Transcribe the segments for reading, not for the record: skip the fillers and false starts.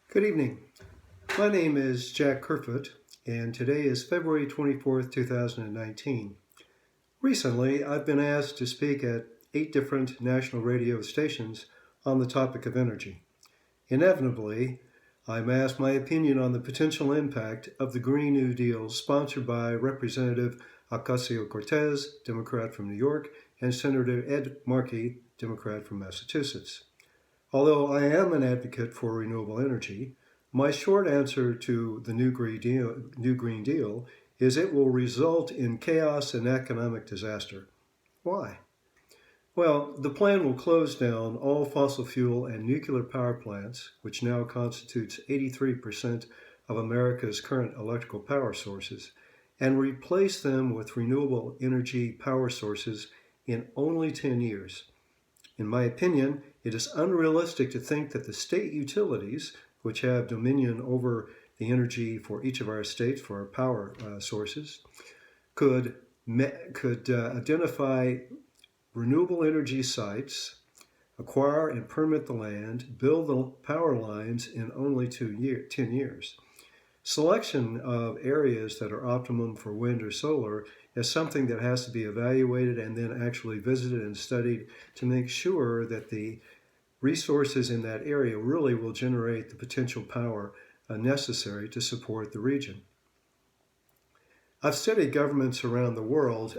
Good evening. My name is Jack Kerfoot, and today is February 24th, 2019. Recently, I've been asked to speak at 8 different national radio stations on the topic of energy. Inevitably, I'm asked my opinion on the potential impact of the Green New Deal sponsored by Representative Ocasio-Cortez, Democrat from New York, and Senator Ed Markey, Democrat from Massachusetts. Although I am an advocate for renewable energy, my short answer to the new Green Deal is it will result in chaos and economic disaster. Why? Well, the plan will close down all fossil fuel and nuclear power plants, which now constitutes 83% of America's current electrical power sources, and replace them with renewable energy power sources in only 10 years. In my opinion, it is unrealistic to think that the state utilities, which have dominion over the energy for each of our states for our power sources, could identify renewable energy sites, acquire and permit the land, build the power lines in only 10 years. Selection of areas that are optimum for wind or solar is something that has to be evaluated and then actually visited and studied to make sure that the resources in that area really will generate the potential power necessary to support the region. I've studied governments around the world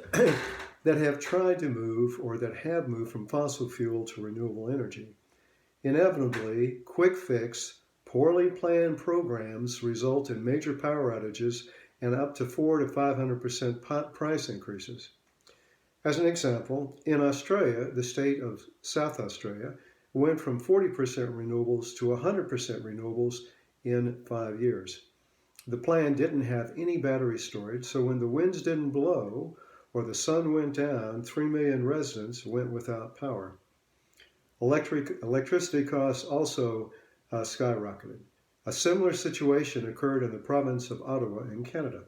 that have tried to move or that have moved from fossil fuel to renewable energy. Inevitably, quick fix, poorly planned programs result in major power outages and up to 400 to 500% price increases. As an example, in Australia, the state of South Australia went from 40% renewables to 100% renewables in 5 years. The plan didn't have any battery storage, so when the winds didn't blow or the sun went down, 3 million residents went without power. Electricity costs also skyrocketed. A similar situation occurred in the province of Ottawa in Canada.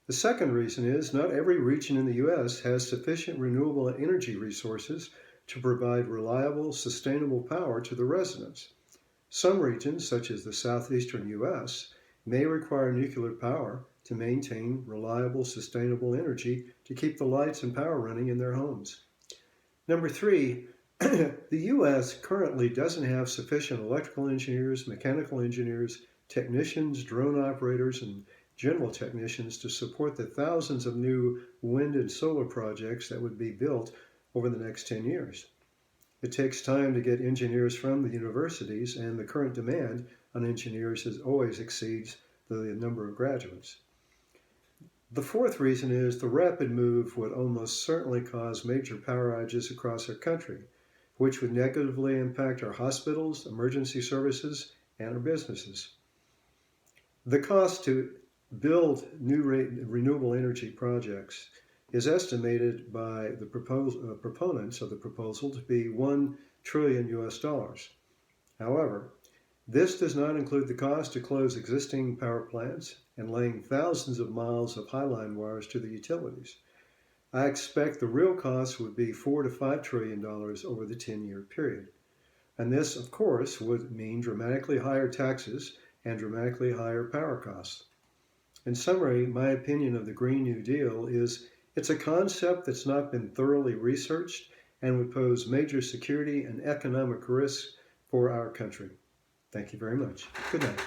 The second reason is not every region in the U.S. has sufficient renewable energy resources to provide reliable, sustainable power to the residents. Some regions, such as the southeastern U.S., may require nuclear power to maintain reliable, sustainable energy to keep the lights and power running in their homes. Number 3, the U.S. currently doesn't have sufficient electrical engineers, mechanical engineers, technicians, drone operators, and general technicians to support the thousands of new wind and solar projects that would be built over the next 10 years. It takes time to get engineers from the universities, and the current demand on engineers always exceeds the number of graduates. The fourth reason is the rapid move would almost certainly cause major power outages across our country, which would negatively impact our hospitals, emergency services, and our businesses. The cost to build new renewable energy projects is estimated by the proponents of the proposal to be $1 trillion. However, this does not include the cost to close existing power plants and laying thousands of miles of highline wires to the utilities. I expect the real cost would be $4 to $5 trillion over the 10-year period. And this, of course, would mean dramatically higher taxes and dramatically higher power costs. In summary, my opinion of the Green New Deal is it's a concept that's not been thoroughly researched and would pose major security and economic risks for our country. Thank you very much. Good night.